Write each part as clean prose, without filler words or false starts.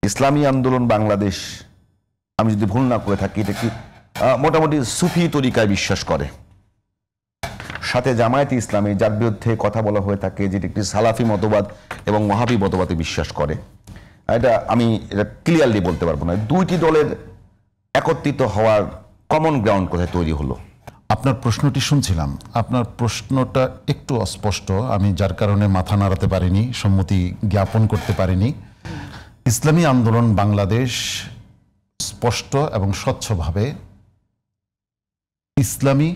ইসলামী আন্দোলন বাংলাদেশ, আমি যদি ভুল না করে থাকি, এটা কি মোটামুটি সুফি তরিকায় বিশ্বাস করে, সাথে জামায়াতে ইসলামী যার বিরুদ্ধে কথা বলা হয়ে থাকে, যেটি একটি সালাফি মতবাদ এবং ওয়াহাবি মতবাদে বিশ্বাস করে। এটা আমি এটা ক্লিয়ারলি বলতে পারবো না। দুইটি দলের একত্রিত হওয়ার কমন গ্রাউন্ড কোথায় তৈরি হলো? আপনার প্রশ্নটি শুনছিলাম, আপনার প্রশ্নটা একটু অস্পষ্ট, আমি যার কারণে মাথা নাড়াতে পারিনি, সম্মতি জ্ঞাপন করতে পারিনি। ইসলামী আন্দোলন বাংলাদেশ স্পষ্ট এবং স্বচ্ছভাবে ইসলামী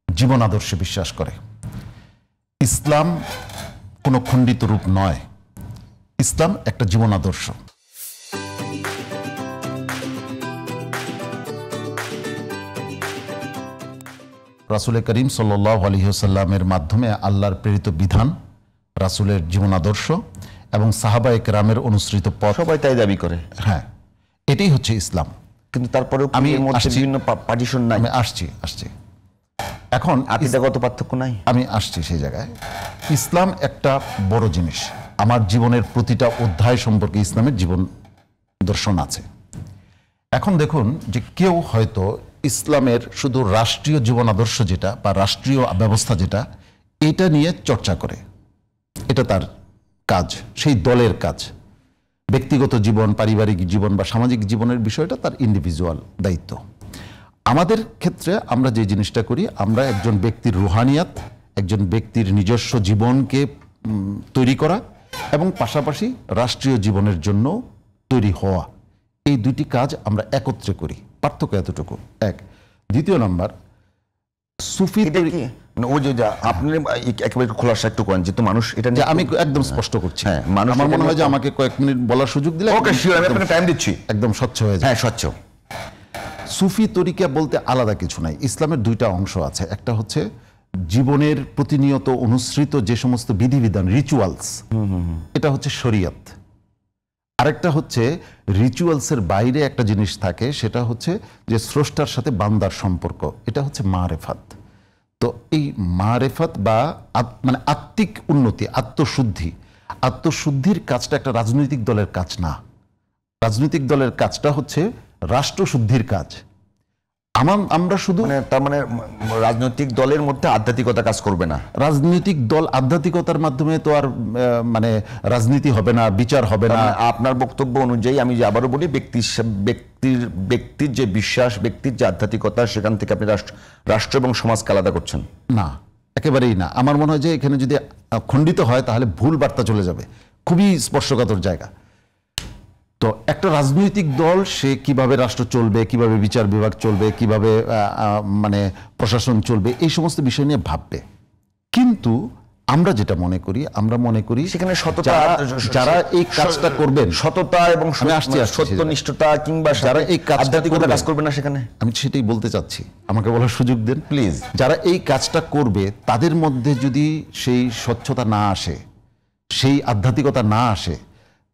জীবন আদর্শে বিশ্বাস করে। ইসলাম কোনো খণ্ডিত রূপ নয়, ইসলাম একটা জীবন আদর্শ। রাসূল করিম সাল্লাল্লাহু আলাইহি ওয়াসাল্লামের মাধ্যমে আল্লাহর প্রেরিত বিধান, রাসূলের জীবন আদর্শ এবং সাহাবায়ে কেরামের অনুসৃত পথ, সবাই তাই দাবি করে। হ্যাঁ, এটাই হচ্ছে ইসলাম। কিন্তু তারপরেও আমি বিভিন্ন পার্টিশন নাই। আমি আসছি এখন আকীদাগত পার্থক্য নাই, আমি আসছি সেই জায়গায়। ইসলাম একটা বড় জিনিস, আমার জীবনের প্রতিটা অধ্যায় সম্পর্কে ইসলামের জীবন দর্শন আছে। এখন দেখুন যে কেউ হয়তো ইসলামের শুধু রাষ্ট্রীয় জীবন আদর্শ যেটা বা রাষ্ট্রীয় ব্যবস্থা যেটা, এটা নিয়ে চর্চা করে, এটা তার কাজ, সেই দলের কাজ। ব্যক্তিগত জীবন, পারিবারিক জীবন বা সামাজিক জীবনের বিষয়টা তার ইন্ডিভিজুয়াল দায়িত্ব। আমাদের ক্ষেত্রে আমরা যে জিনিসটা করি, আমরা একজন ব্যক্তির রুহানিয়াত, একজন ব্যক্তির নিজস্ব জীবনকে তৈরি করা এবং পাশাপাশি রাষ্ট্রীয় জীবনের জন্য তৈরি হওয়া, এই দুটি কাজ আমরা একত্রে করি। পার্থক্য এতটুকু, এক। দ্বিতীয় নাম্বার, সুফি আপনি একেবারে খোলাসা একটু করেন, যেহেতু মানুষ এটা নিয়ে আমি একদম স্পষ্ট করছি। হ্যাঁ, আমার মনে হয় যে আমাকে কয়েক মিনিট বলার সুযোগ দিলে ওকে, শিওর, আমি আপনাকে টাইম দিচ্ছি, একদম স্বচ্ছ হয়ে যায়। হ্যাঁ, স্বচ্ছ। সুফি তরিকা বলতে আলাদা কিছু নাই। ইসলামের দুইটা অংশ আছে, একটা হচ্ছে জীবনের প্রতিনিয়ত অনুসৃত যে সমস্ত বিধিবিধান, রিচুয়ালস, এটা হচ্ছে শরিয়ত। আরেকটা হচ্ছে রিচুয়ালসের বাইরে একটা জিনিস থাকে, সেটা হচ্ছে যে স্রষ্টার সাথে বান্দার সম্পর্ক, এটা হচ্ছে মারেফাত। তো এই মারেফাত বা মানে আত্মিক উন্নতি, আত্মশুদ্ধির কাজটা একটা রাজনৈতিক দলের কাজ না। রাজনৈতিক দলের কাজটা হচ্ছে রাষ্ট্রশুদ্ধির কাজ। আমরা শুধু তার মানে রাজনৈতিক দলের মধ্যে আধ্যাত্মিকতা কাজ করবে না। রাজনৈতিক দল আধ্যাত্মিকতার মাধ্যমে তো আর মানে রাজনীতি হবে না, বিচার হবে না। আপনার বক্তব্য অনুযায়ী আমি যে আবারও বলি, ব্যক্তির যে বিশ্বাস, ব্যক্তির যে আধ্যাত্মিকতা, সেখান থেকে আপনি রাষ্ট্র এবং সমাজকে আলাদা করছেন না, একেবারেই না। আমার মনে হয় যে এখানে যদি খণ্ডিত হয় তাহলে ভুল বার্তা চলে যাবে, খুবই স্পর্শকাতর জায়গা। তো একটা রাজনৈতিক দল সে কিভাবে রাষ্ট্র চলবে, কিভাবে বিচার বিভাগ চলবে, কিভাবে মানে প্রশাসন চলবে, এই সমস্ত বিষয় নিয়ে ভাববে। কিন্তু আমরা যেটা মনে করি, সেখানে সততা, যারা এই কাজটা করবেন, সততা এবং সত্যনিষ্ঠতা কিংবা যারা এই কাজটা কাজ করবে না, সেখানে আমি সেটাই বলতে চাচ্ছি, আমাকে বলার সুযোগ দেন প্লিজ। যারা এই কাজটা করবে তাদের মধ্যে যদি সেই স্বচ্ছতা না আসে, সেই আধ্যাত্মিকতা না আসে,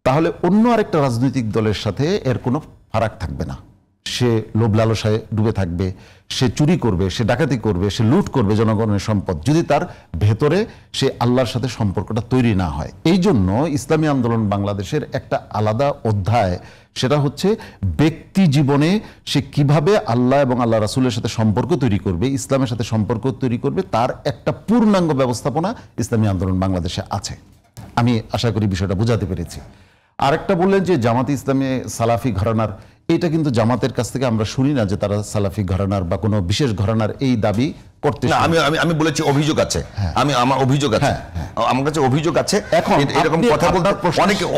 তাহলে অন্য আরেকটা রাজনৈতিক দলের সাথে এর কোনো ফারাক থাকবে না। সে লোভ লালসায় ডুবে থাকবে, সে চুরি করবে, সে ডাকাতি করবে, সে লুট করবে জনগণের সম্পদ, যদি তার ভেতরে সে আল্লাহর সাথে সম্পর্কটা তৈরি না হয়। এই জন্য ইসলামী আন্দোলন বাংলাদেশের একটা আলাদা অধ্যায়, সেটা হচ্ছে ব্যক্তি জীবনে সে কিভাবে আল্লাহ এবং আল্লাহ রাসূলের সাথে সম্পর্ক তৈরি করবে, ইসলামের সাথে সম্পর্ক তৈরি করবে, তার একটা পূর্ণাঙ্গ ব্যবস্থাপনা ইসলামী আন্দোলন বাংলাদেশে আছে। আমি আশা করি বিষয়টা বোঝাতে পেরেছি। আরেকটা বললেন যে জামাতে ইসলামী সালাফি ঘরানার, এটা কিন্তু জামাতের কাছ থেকে আমরা শুনি না যে তারা সালাফি ঘরানার বা কোনো বিশেষ ঘরানার এই দাবি করতে। আমি বলেছি অভিযোগ আছে, আমার অভিযোগ আছে, আমার কাছে অভিযোগ আছে। এখন এরকম কথা বলতে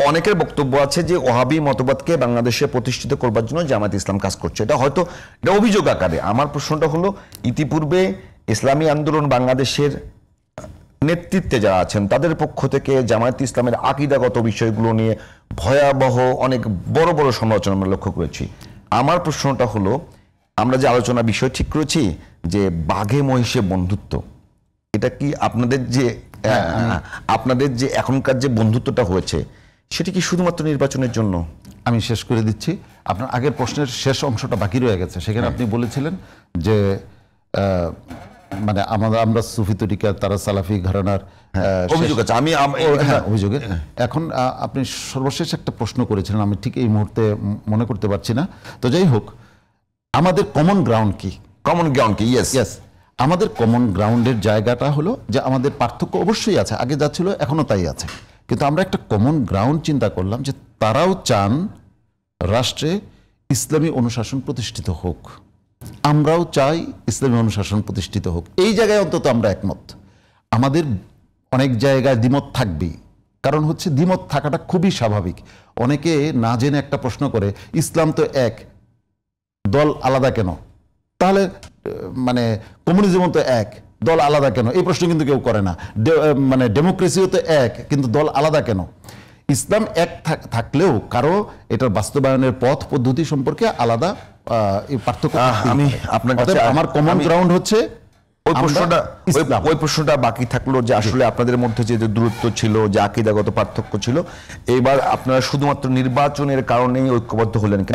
অনেকের বক্তব্য আছে যে ওয়াহাবি মতবাদকে বাংলাদেশে প্রতিষ্ঠিত করবার জন্য জামাত ইসলাম কাজ করছে, এটা হয়তো এটা অভিযোগ আকারে। আমার প্রশ্নটা হলো, ইতিপূর্বে ইসলামী আন্দোলন বাংলাদেশের নেতৃত্বে যারা আছেন তাদের পক্ষ থেকে জামায়াত ইসলামের আকীদাগত বিষয়গুলো নিয়ে ভয়াবহ অনেক বড় বড় সমালোচনা আমরা লক্ষ্য করেছি। আমার প্রশ্নটা হলো, আমরা যে আলোচনা বিষয় ঠিক করেছি যে বাঘে মহিষে বন্ধুত্ব, এটা কি আপনাদের যে এখনকার যে বন্ধুত্বটা হয়েছে, সেটা কি শুধুমাত্র নির্বাচনের জন্য? আমি শেষ করে দিচ্ছি, আপনার আগের প্রশ্নের শেষ অংশটা বাকি রয়ে গেছে। সেখানে আপনি বলেছিলেন যে মানে আমরা সুফি তরিকা, তারা সালাফি ঘরানার অভিযোগ আছে। অভিযোগে এখন আপনি সর্বশেষ একটা প্রশ্ন করেছিলেন, আমি ঠিক এই মুহূর্তে মনে করতে পারছি না। তো যাই হোক, আমাদের কমন গ্রাউন্ড কি? কমন গ্রাউন্ড কি? ইয়েস, আমাদের কমন গ্রাউন্ডের জায়গাটা হলো যে আমাদের পার্থক্য অবশ্যই আছে, আগে যা ছিল এখনো তাই আছে, কিন্তু আমরা একটা কমন গ্রাউন্ড চিন্তা করলাম যে তারাও চান রাষ্ট্রে ইসলামী অনুশাসন প্রতিষ্ঠিত হোক, আমরাও চাই ইসলামী অনুশাসন প্রতিষ্ঠিত হোক। এই জায়গায় অন্তত আমরা একমত। আমাদের অনেক জায়গায় দ্বিমত থাকবেই, কারণ হচ্ছে দ্বিমত থাকাটা খুবই স্বাভাবিক। অনেকে না জেনে একটা প্রশ্ন করে, ইসলাম তো এক, দল আলাদা কেন? তাহলে মানে কমিউনিজমও তো এক, দল আলাদা কেন? এই প্রশ্ন কিন্তু কেউ করে না। মানে ডেমোক্রেসিও তো এক, কিন্তু দল আলাদা কেন? ইসলাম এক থাকলেও কারো এটার বাস্তবায়নের পথ পদ্ধতি সম্পর্কে আলাদা এই পার্থক্য। আমি আপনার কাছে আমার কমন গ্রাউন্ড হচ্ছে ওই প্রশ্নটা বাকি থাকলো যে আসলে আপনাদের মধ্যে যে দূরত্ব ছিল, যে আকীদাগত পার্থক্য ছিল, এবার আপনারা শুধুমাত্র নির্বাচনের কারণেই ঐক্যবদ্ধ হলেন কেন?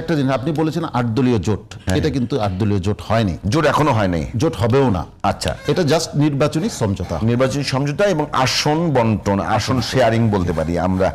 একটা জিনিস আপনি বলেছেন 8 দলীয় জোট, এটা কিন্তু 8 দলীয় জোট হয়নি, জোট এখনো হয় নাই, জোট হবেও না। আচ্ছা, এটা জাস্ট নির্বাচনী সমঝোতা, নির্বাচনী সমঝোতা এবং আসন বন্টন, আসন শেয়ারিং বলতে পারি আমরা।